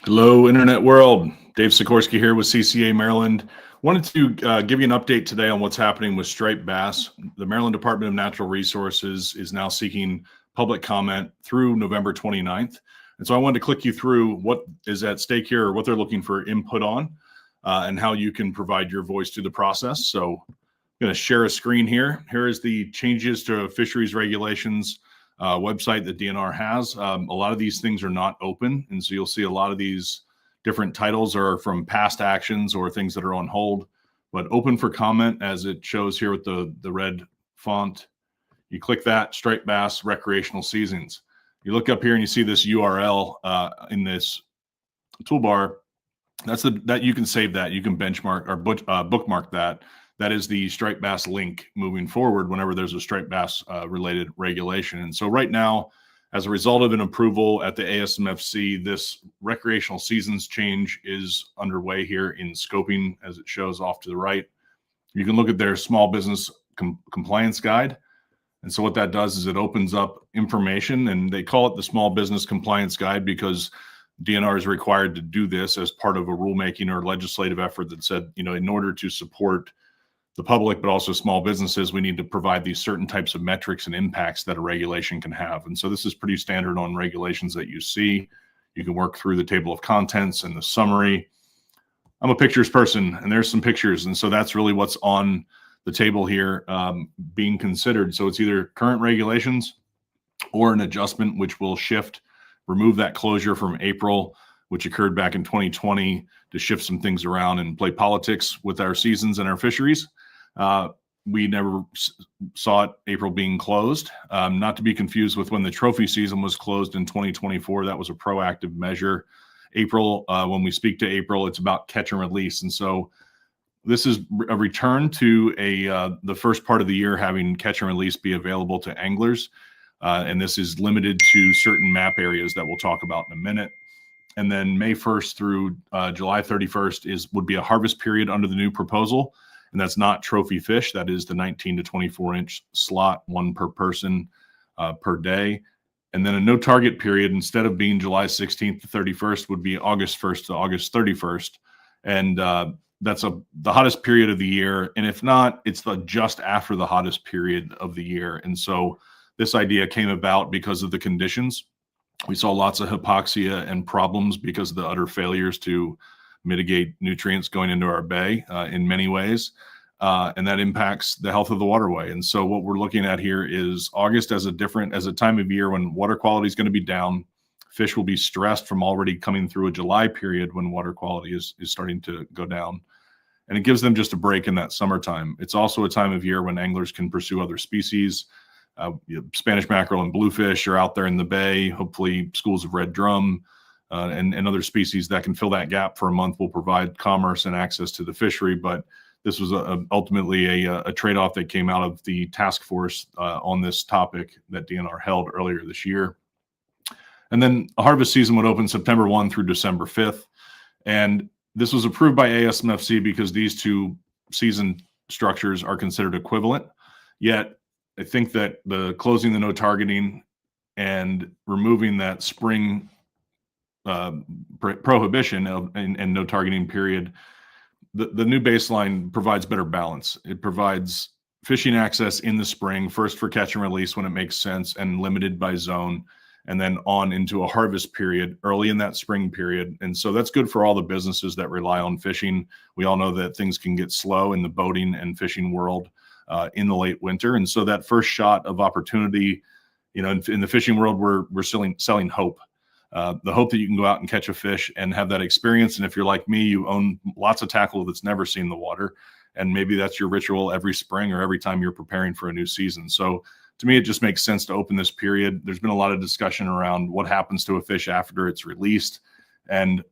Hello, Internet world. Dave Sikorsky here with CCA Maryland. Wanted to give you an update today on what's happening with striped bass. The Maryland Department of Natural Resources is now seeking public comment through November 29th. And so I wanted to click you through what is at stake here, or what they're looking for input on, and how you can provide your voice to the process. So I'm going to share a screen here. Here is the changes to fisheries regulations website that DNR has. A lot of these things are not open, and so you'll see a lot of these different titles are from past actions or things that are on hold, but open for comment as it shows here with the red font. You click that, striped bass recreational seasons. You look up here and you see this URL in this toolbar. That you can save that. You can benchmark or bookmark that. That is the striped bass link moving forward whenever there's a striped bass related regulation. And so right now, as a result of an approval at the ASMFC, this recreational seasons change is underway here in scoping, as it shows off to the right. You can look at their small business compliance guide. And so what that does is it opens up information, and they call it the small business compliance guide because DNR is required to do this as part of a rulemaking or legislative effort that said, in order to support the public, but also small businesses, we need to provide these certain types of metrics and impacts that a regulation can have. And so this is pretty standard on regulations that you see. You can work through the table of contents and the summary. I'm a pictures person, and there's some pictures. And so that's really what's on the table here being considered. So it's either current regulations or an adjustment, which will remove that closure from April, which occurred back in 2020, to shift some things around and play politics with our seasons and our fisheries. We never saw April being closed, not to be confused with when the trophy season was closed in 2024. That was a proactive measure. April, when we speak to April, it's about catch and release. And so this is a return to the first part of the year having catch and release be available to anglers. And this is limited to certain map areas that we'll talk about in a minute. And then May 1st through July 31st would be a harvest period under the new proposal. And that's not trophy fish. That is the 19 to 24 inch slot, one per person per day. And then a no target period, instead of being July 16th to 31st, would be August 1st to August 31st. And that's the hottest period of the year. And if not, it's just after the hottest period of the year. And so this idea came about because of the conditions. We saw lots of hypoxia and problems because of the utter failures to mitigate nutrients going into our bay in many ways. And that impacts the health of the waterway. And so what we're looking at here is August as a time of year when water quality is going to be down. Fish will be stressed from already coming through a July period when water quality is starting to go down. And it gives them just a break in that summertime. It's also a time of year when anglers can pursue other species. Spanish mackerel and bluefish are out there in the bay. Hopefully schools of red drum and other species that can fill that gap for a month will provide commerce and access to the fishery. But this was ultimately a trade-off that came out of the task force on this topic that DNR held earlier this year. And then a harvest season would open September 1 through December 5th. And this was approved by ASMFC because these two season structures are considered equivalent. Yet I think that the closing the no targeting and removing that spring prohibition and no targeting period, the new baseline provides better balance. It provides fishing access in the spring, first for catch and release when it makes sense and limited by zone, and then on into a harvest period early in that spring period. And so that's good for all the businesses that rely on fishing. We all know that things can get slow in the boating and fishing world in the late winter. And so that first shot of opportunity, in the fishing world, we're selling hope. The hope that you can go out and catch a fish and have that experience. And if you're like me, you own lots of tackle that's never seen the water. And maybe that's your ritual every spring or every time you're preparing for a new season. So to me, it just makes sense to open this period. There's been a lot of discussion around what happens to a fish after it's released. And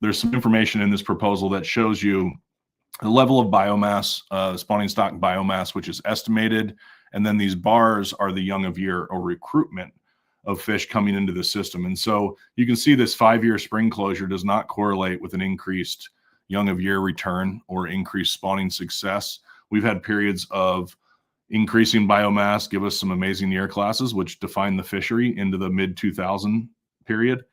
there's some information in this proposal that shows you the level of biomass, spawning stock biomass, which is estimated. And then these bars are the young of year or recruitment of fish coming into the system. And so you can see this 5-year spring closure does not correlate with an increased young of year return or increased spawning success. We've had periods of increasing biomass give us some amazing year classes, which define the fishery into the mid-2000 period.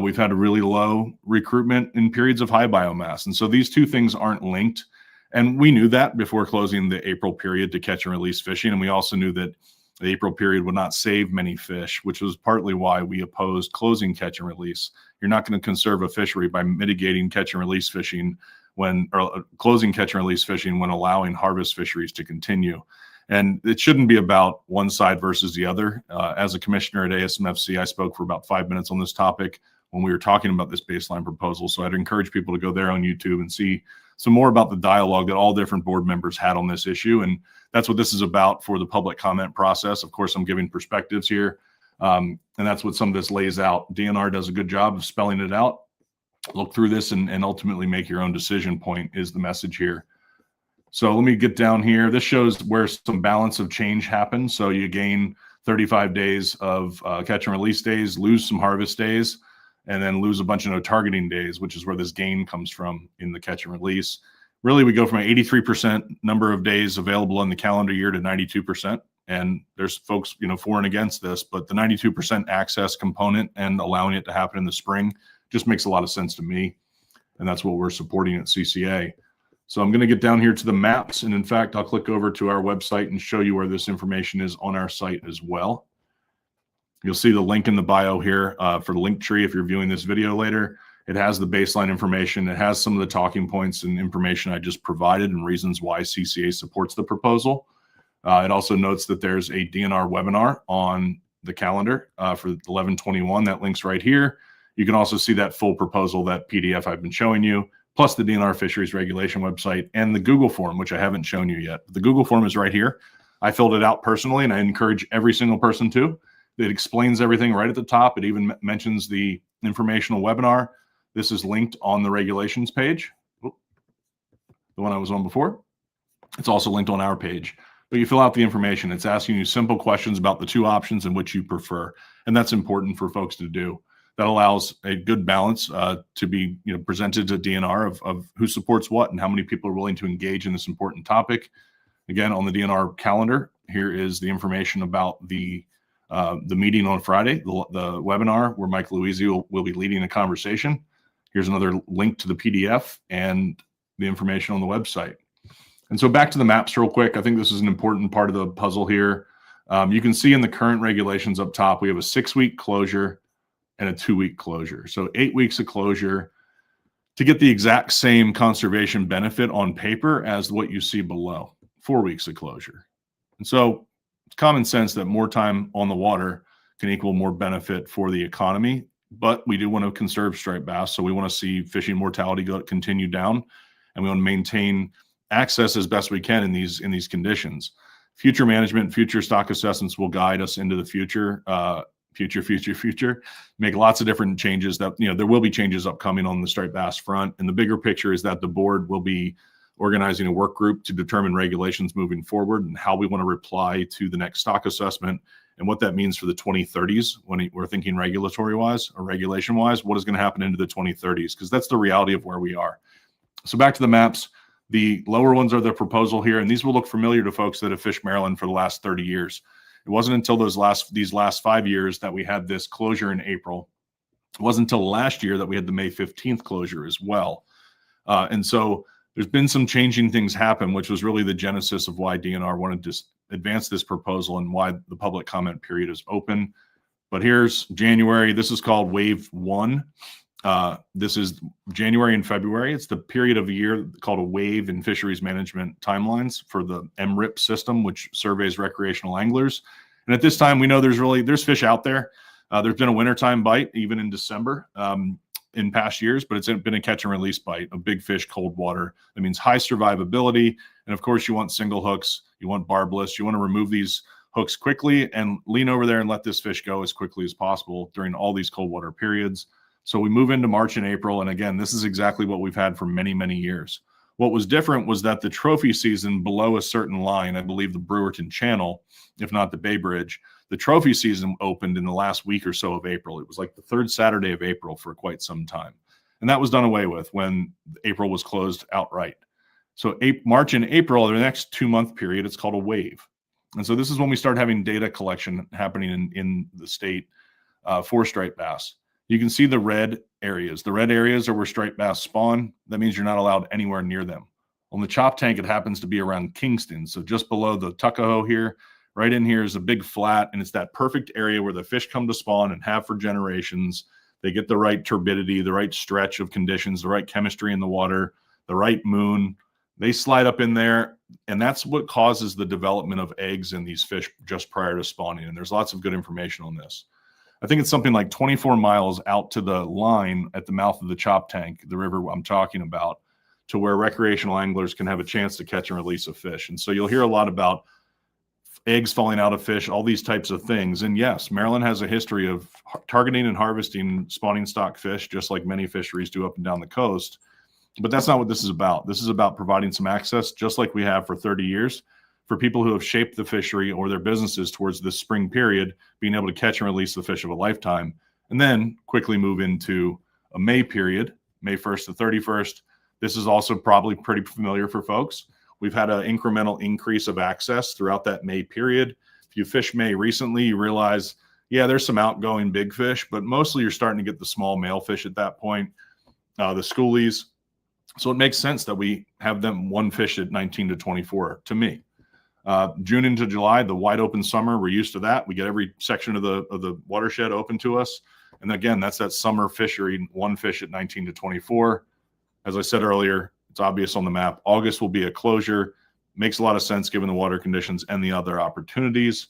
We've had a really low recruitment in periods of high biomass. And so these two things aren't linked. And we knew that before closing the April period to catch and release fishing. And we also knew that the April period would not save many fish, which was partly why we opposed closing catch and release. You're not going to conserve a fishery by mitigating catch and release fishing or closing catch and release fishing when allowing harvest fisheries to continue. And it shouldn't be about one side versus the other. As a commissioner at ASMFC, I spoke for about 5 minutes on this topic when we were talking about this baseline proposal. So I'd encourage people to go there on YouTube and see some more about the dialogue that all different board members had on this issue. And that's what this is about for the public comment process. Of course, I'm giving perspectives here. And that's what some of this lays out. DNR does a good job of spelling it out. Look through this and ultimately make your own decision point is the message here. So let me get down here. This shows where some balance of change happens. So you gain 35 days of catch and release days, lose some harvest days, and then lose a bunch of no targeting days, which is where this gain comes from in the catch and release. Really, we go from an 83% number of days available in the calendar year to 92%. And there's folks, for and against this, but the 92% access component and allowing it to happen in the spring just makes a lot of sense to me. And that's what we're supporting at CCA. So I'm going to get down here to the maps. And in fact, I'll click over to our website and show you where this information is on our site as well. You'll see the link in the bio here for the link tree if you're viewing this video later. It has the baseline information. It has some of the talking points and information I just provided and reasons why CCA supports the proposal. It also notes that there's a DNR webinar on the calendar for 11/21. That link's right here. You can also see that full proposal, that PDF I've been showing you, plus the DNR Fisheries Regulation website and the Google form, which I haven't shown you yet. The Google form is right here. I filled it out personally, and I encourage every single person to. It explains everything right at the top. It even mentions the informational webinar. This is linked on the regulations page, the one I was on before. It's also linked on our page. But you fill out the information. It's asking you simple questions about the two options and which you prefer. And that's important for folks to do. That allows a good balance to be presented to DNR of who supports what and how many people are willing to engage in this important topic. Again, on the DNR calendar, here is the information about the meeting on Friday, the webinar where Mike Louisi will be leading a conversation. Here's another link to the PDF and the information on the website. And so back to the maps real quick. I think this is an important part of the puzzle here. You can see in the current regulations up top, we have a 6-week closure and a 2-week closure. So 8 weeks of closure to get the exact same conservation benefit on paper as what you see below, 4 weeks of closure. And so it's common sense that more time on the water can equal more benefit for the economy, but we do want to conserve striped bass. So we want to see fishing mortality continue down, and we want to maintain access as best we can in these conditions. Future management, future stock assessments will guide us into the future, make lots of different changes that, there will be changes upcoming on the striped bass front. And the bigger picture is that the board will be organizing a work group to determine regulations moving forward and how we want to reply to the next stock assessment and what that means for the 2030s when we're thinking regulatory wise or regulation wise, what is going to happen into the 2030s, because that's the reality of where we are. So back to the maps. The lower ones are the proposal here, and these will look familiar to folks that have fished Maryland for the last 30 years. It wasn't until these last 5 years that we had this closure in April. It wasn't until last year that we had the May 15th closure as well. And so there's been some changing things happen, which was really the genesis of why DNR wanted to advance this proposal and why the public comment period is open. But here's January. This is called Wave 1. This is January and February. It's the period of the year called a wave in fisheries management timelines for the MRIP system, which surveys recreational anglers. And at this time, we know there's fish out there. There's been a wintertime bite even in December in past years, but it's been a catch and release bite of big fish, cold water. That means high survivability. And of course, you want single hooks, you want barbless, you want to remove these hooks quickly and lean over there and let this fish go as quickly as possible during all these cold water periods. So we move into March and April. And again, this is exactly what we've had for many, many years. What was different was that the trophy season below a certain line, I believe the Brewerton Channel, if not the Bay Bridge, the trophy season opened in the last week or so of April. It was like the third Saturday of April for quite some time. And that was done away with when April was closed outright. So March and April, the next 2-month period, it's called a wave. And so this is when we start having data collection happening in the state for striped bass. You can see the red areas. The red areas are where striped bass spawn. That means you're not allowed anywhere near them. On the chop tank, it happens to be around Kingston. So just below the Tuckahoe here, right in here is a big flat, and it's that perfect area where the fish come to spawn and have for generations. They get the right turbidity, the right stretch of conditions, the right chemistry in the water, the right moon. They slide up in there, and that's what causes the development of eggs in these fish just prior to spawning. And there's lots of good information on this. I think it's something like 24 miles out to the line at the mouth of the chop tank, the river I'm talking about, to where recreational anglers can have a chance to catch and release a fish. And so you'll hear a lot about eggs falling out of fish, all these types of things. And yes, Maryland has a history of targeting and harvesting spawning stock fish, just like many fisheries do up and down the coast. But that's not what this is about. This is about providing some access, just like we have for 30 years, for people who have shaped the fishery or their businesses towards this spring period, being able to catch and release the fish of a lifetime, and then quickly move into a May period, May 1st to 31st. This is also probably pretty familiar for folks. We've had an incremental increase of access throughout that May period. If you fished May recently, you realize, yeah, there's some outgoing big fish, but mostly you're starting to get the small male fish at that point, the schoolies. So it makes sense that we have them one fish at 19 to 24 to me. June into July, the wide open summer, we're used to that. We get every section of the watershed open to us. And again, that's that summer fishery, one fish at 19 to 24. As I said earlier, it's obvious on the map. August will be a closure. Makes a lot of sense given the water conditions and the other opportunities.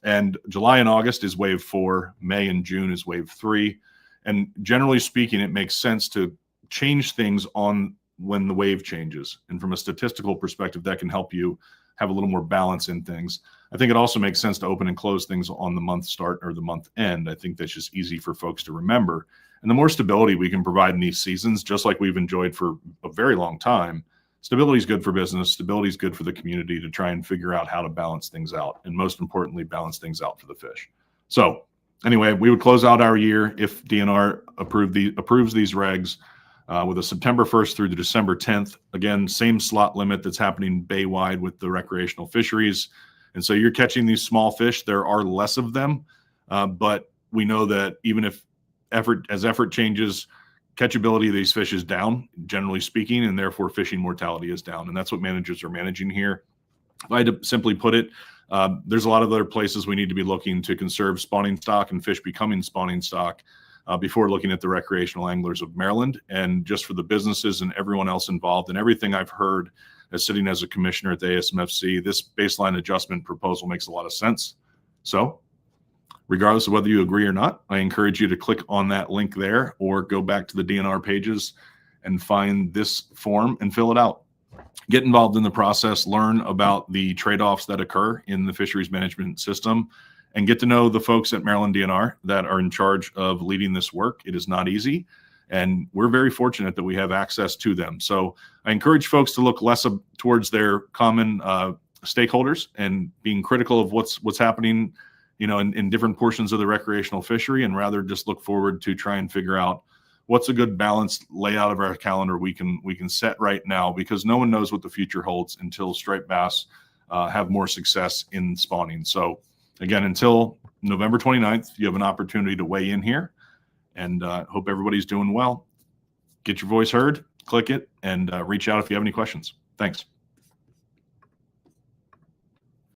And July and August is wave 4. May and June is wave 3. And generally speaking, it makes sense to change things on when the wave changes. And from a statistical perspective, that can help you have a little more balance in things. I think it also makes sense to open and close things on the month start or the month end. I think that's just easy for folks to remember. And the more stability we can provide in these seasons, just like we've enjoyed for a very long time, stability is good for business. Stability is good for the community to try and figure out how to balance things out. And most importantly, balance things out for the fish. So anyway, we would close out our year if DNR approves these regs with a September 1st through the December 10th. Again, same slot limit that's happening bay-wide with the recreational fisheries. And so you're catching these small fish. There are less of them, but we know that even if effort changes, catchability of these fish is down, generally speaking, and therefore fishing mortality is down. And that's what managers are managing here. If I had to simply put it, there's a lot of other places we need to be looking to conserve spawning stock and fish becoming spawning stock before looking at the recreational anglers of Maryland. And just for the businesses and everyone else involved and everything I've heard as sitting as a commissioner at the ASMFC, this baseline adjustment proposal makes a lot of sense. So regardless of whether you agree or not, I encourage you to click on that link there or go back to the DNR pages and find this form and fill it out. Get involved in the process, learn about the trade-offs that occur in the fisheries management system, and get to know the folks at Maryland DNR that are in charge of leading this work. It is not easy, and we're very fortunate that we have access to them. So I encourage folks to look less towards their common stakeholders and being critical of what's happening, in different portions of the recreational fishery, and rather just look forward to try and figure out what's a good balanced layout of our calendar we can set right now, because no one knows what the future holds until striped bass have more success in spawning. So again, until November 29th, you have an opportunity to weigh in here, and hope everybody's doing well. Get your voice heard, click it, and reach out if you have any questions. Thanks.